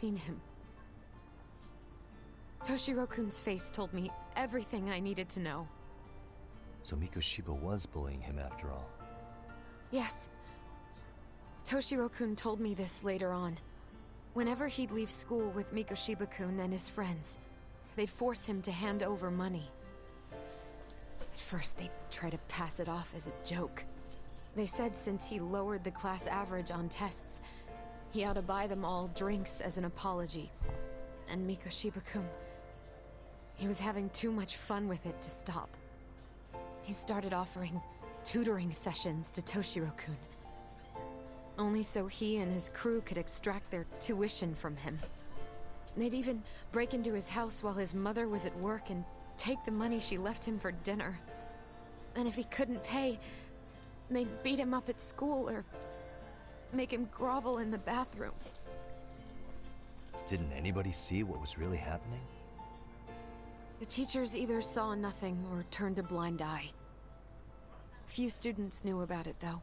seen him. Toshiro-kun's face told me everything I needed to know. So Mikoshiba was bullying him after all. Yes. Toshiro-kun told me this later on. Whenever he'd leave school with Mikoshiba-kun and his friends, they'd force him to hand over money. At first, they'd try to pass it off as a joke. They said since he lowered the class average on tests, he ought to buy them all drinks as an apology. And Mikoshiba-kun, he was having too much fun with it to stop. He started offering tutoring sessions to Toshiro-kun. Only so he and his crew could extract their tuition from him. They'd even break into his house while his mother was at work and take the money she left him for dinner. And if he couldn't pay, they'd beat him up at school or make him grovel in the bathroom. Didn't anybody see what was really happening? The teachers either saw nothing or turned a blind eye. Few students knew about it, though.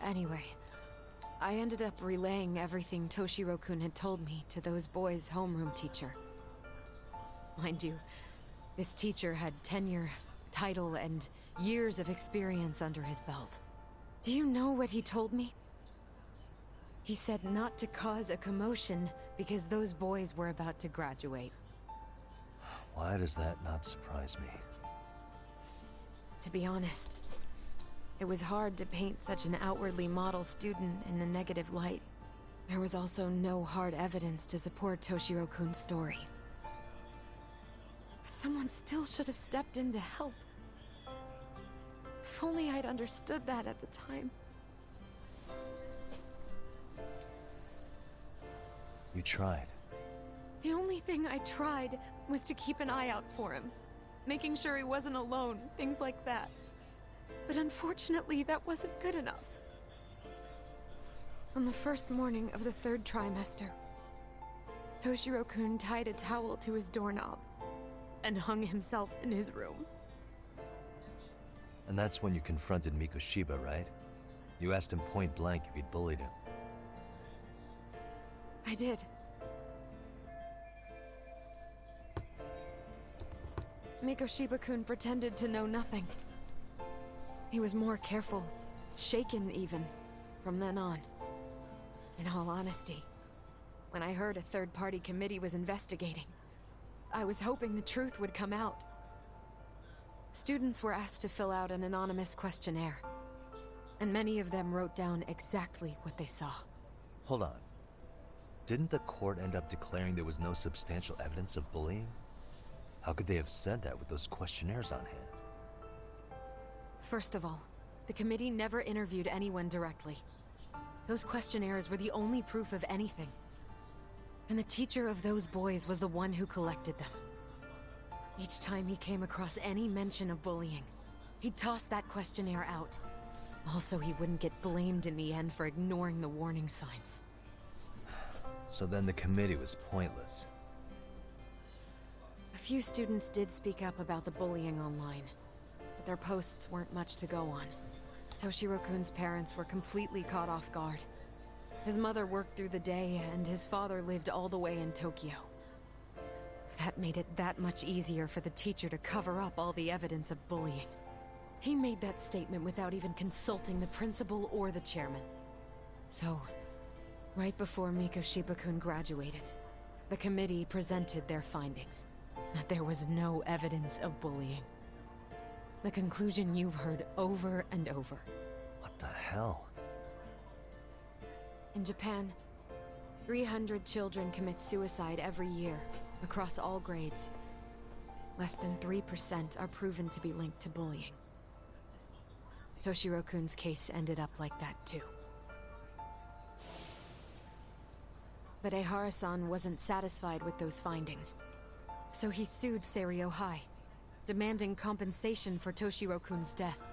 Anyway, I ended up relaying everything Toshiro-kun had told me to those boys' homeroom teacher. Mind you, this teacher had tenure, title, and years of experience under his belt. Do you know what he told me? He said not to cause a commotion because those boys were about to graduate. Why does that not surprise me? To be honest, it was hard to paint such an outwardly model student in a negative light. There was also no hard evidence to support Toshiro-kun's story. But someone still should have stepped in to help. If only I'd understood that at the time. You tried. The only thing I tried was to keep an eye out for him, making sure he wasn't alone, things like that. But unfortunately, that wasn't good enough. On the first morning of the third trimester, Toshiro-kun tied a towel to his doorknob and hung himself in his room. And that's when you confronted Mikoshiba, right? You asked him point blank if he'd bullied him. I did. Mikoshiba-kun pretended to know nothing. He was more careful, shaken even, from then on. In all honesty, when I heard a third-party committee was investigating, I was hoping the truth would come out. Students were asked to fill out an anonymous questionnaire, and many of them wrote down exactly what they saw. Hold on. Didn't the court end up declaring there was no substantial evidence of bullying? How could they have said that with those questionnaires on hand? First of all, the committee never interviewed anyone directly. Those questionnaires were the only proof of anything. And the teacher of those boys was the one who collected them. Each time he came across any mention of bullying, he'd toss that questionnaire out. Also, he wouldn't get blamed in the end for ignoring the warning signs. So then the committee was pointless. A few students did speak up about the bullying online, but their posts weren't much to go on. Toshiro-kun's parents were completely caught off guard. His mother worked through the day, and his father lived all the way in Tokyo. That made it that much easier for the teacher to cover up all the evidence of bullying. He made that statement without even consulting the principal or the chairman. So, right before Mikoshiba-kun graduated, the committee presented their findings. That there was no evidence of bullying. The conclusion you've heard over and over. What the hell? In Japan, 300 children commit suicide every year, across all grades. Less than 3% are proven to be linked to bullying. Toshiro-kun's case ended up like that too. But Ehara-san wasn't satisfied with those findings, so he sued Seiryo High, demanding compensation for Toshiro-kun's death.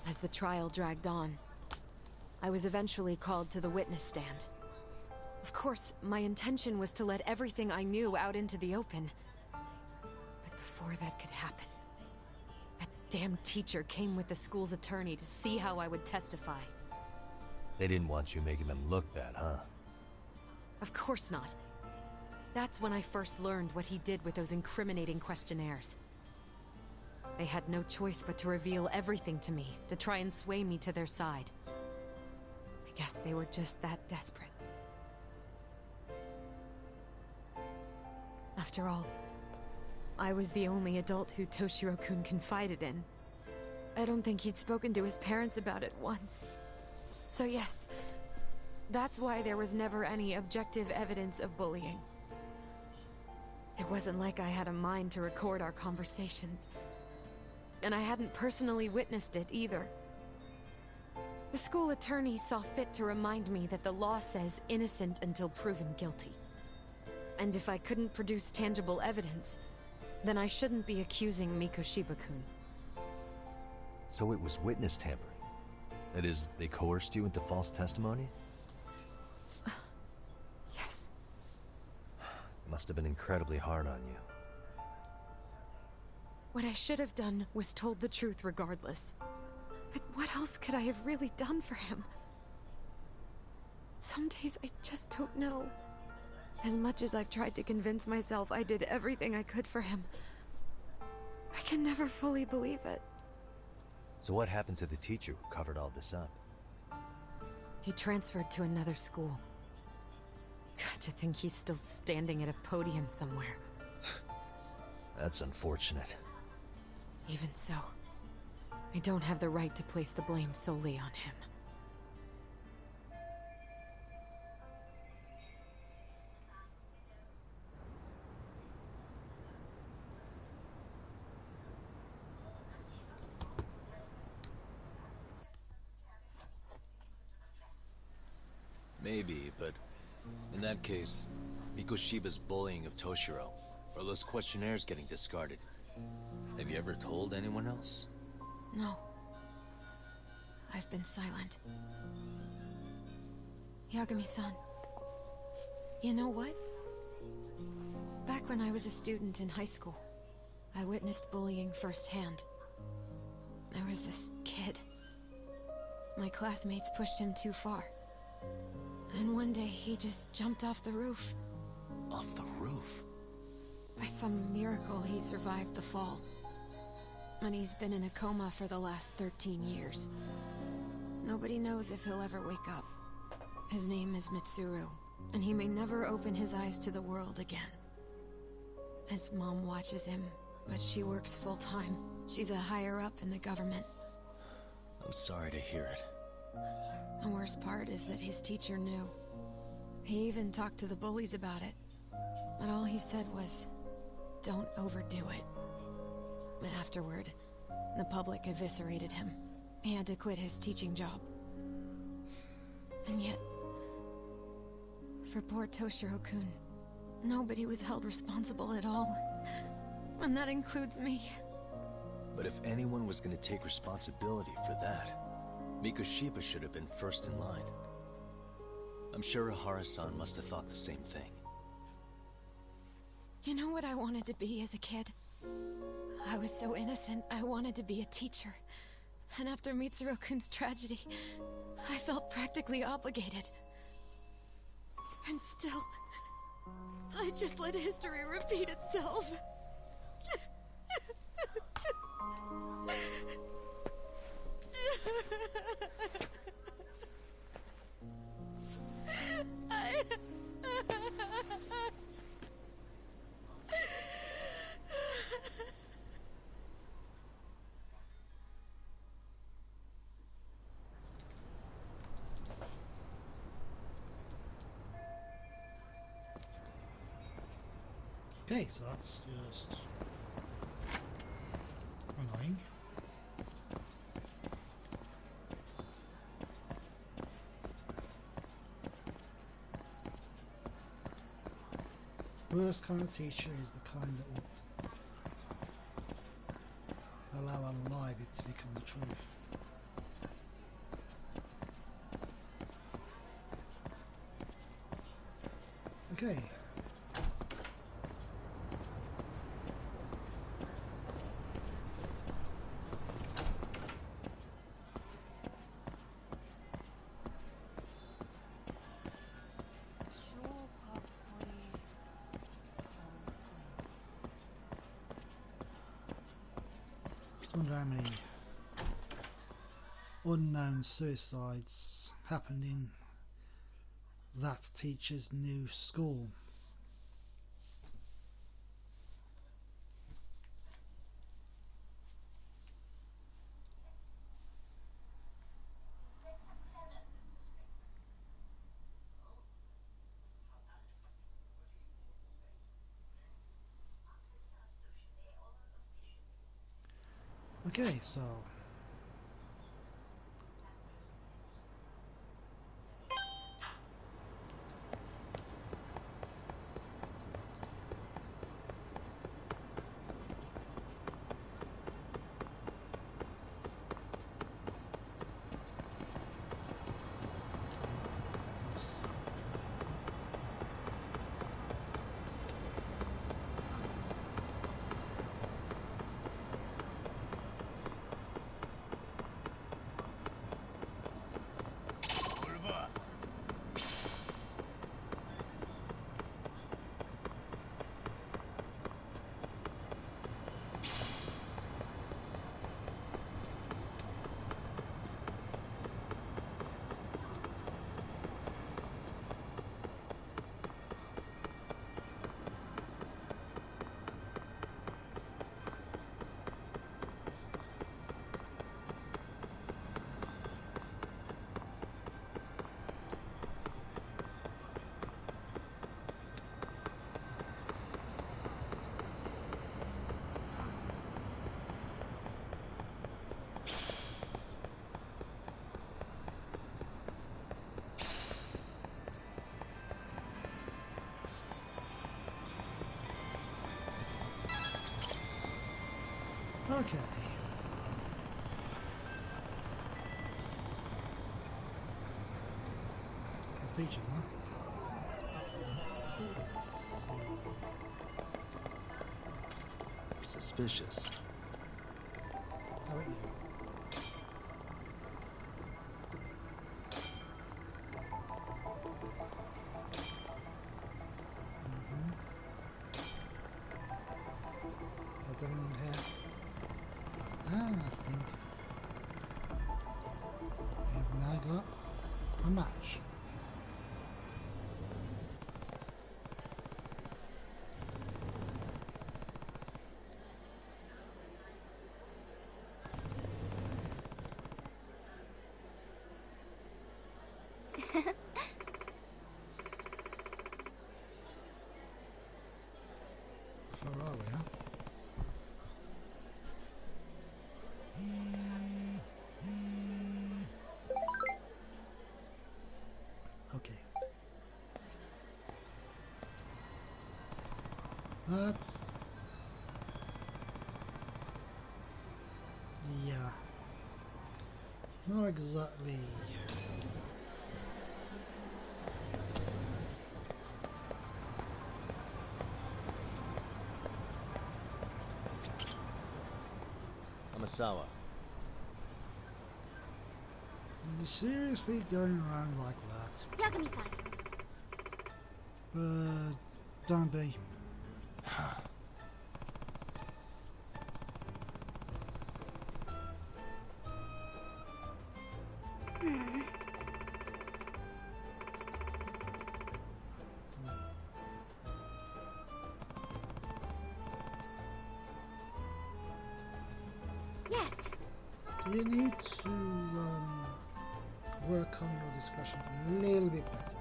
As the trial dragged on, I was eventually called to the witness stand. Of course, my intention was to let everything I knew out into the open. But before that could happen, that damn teacher came with the school's attorney to see how I would testify. They didn't want you making them look bad, huh? Of course not. That's when I first learned what he did with those incriminating questionnaires. They had no choice but to reveal everything to me, to try and sway me to their side. I guess they were just that desperate. After all, I was the only adult who Toshiro-kun confided in. I don't think he'd spoken to his parents about it once. So yes, that's why there was never any objective evidence of bullying. It wasn't like I had a mind to record our conversations. And I hadn't personally witnessed it either. The school attorney saw fit to remind me that the law says innocent until proven guilty. And if I couldn't produce tangible evidence, then I shouldn't be accusing Mikoshiba-kun. So it was witness tampering. That is, they coerced you into false testimony? Yes. It must have been incredibly hard on you. What I should have done was told the truth regardless. But what else could I have really done for him? Some days I just don't know. As much as I've tried to convince myself I did everything I could for him, I can never fully believe it. So what happened to the teacher who covered all this up? He transferred to another school. To think he's still standing at a podium somewhere. That's unfortunate. Even so, I don't have the right to place the blame solely on him. Maybe, but in that case, Mikoshiba's bullying of Toshiro, or those questionnaires getting discarded. Have you ever told anyone else? No. I've been silent. Yagami-san, you know what? Back when I was a student in high school, I witnessed bullying firsthand. There was this kid. My classmates pushed him too far. And one day he just jumped off the roof. Off the roof? By some miracle, he survived the fall. And he's been in a coma for the last 13 years. Nobody knows if he'll ever wake up. His name is Mitsuru, and he may never open his eyes to the world again. His mom watches him, but she works full-time. She's a higher-up in the government. I'm sorry to hear it. The worst part is that his teacher knew. He even talked to the bullies about it. But all he said was, don't overdo it. But afterward, the public eviscerated him. He had to quit his teaching job. And yet, for poor Toshiro-kun, nobody was held responsible at all. And that includes me. But if anyone was going to take responsibility for that, Mikoshiba should have been first in line. I'm sure Ihara-san must have thought the same thing. You know what I wanted to be as a kid? I was so innocent, I wanted to be a teacher. And after Mitsuru-kun's tragedy, I felt practically obligated. And still, I just let history repeat itself. Okay, so that's just annoying. Worst kind of teacher is the kind that would allow a lie to become the truth. Okay. wonder how many unknown suicides happened in that teacher's new school. Okay, so okay. Good features, huh? Let's see. Suspicious. Oh, wait, What's everyone here? I think we have now got a match. Where are we, huh? Okay. That's... yeah. Not exactly... Amasawa. Are you seriously going around like that? Yagami-san. Don't be. Yes. You need to work on your discretion a little bit better.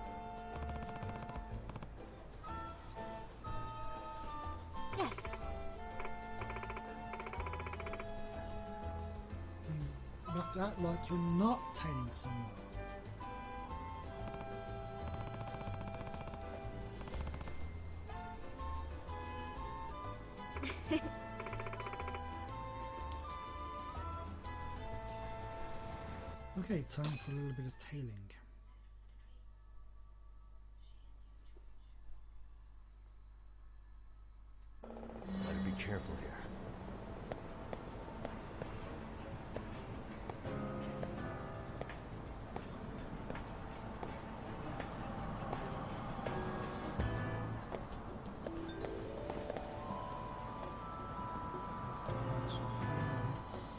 Yes. You have to act like you're not tailing someone. Okay, time for a little bit of tailing. Better be careful here. That's the right.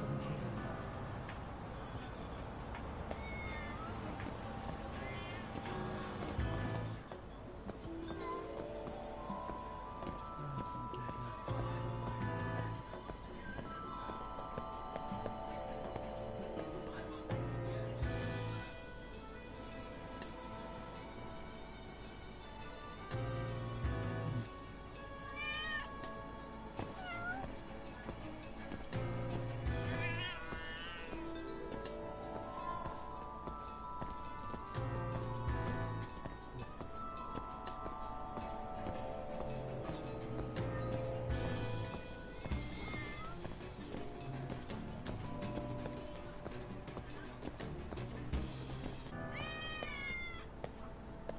some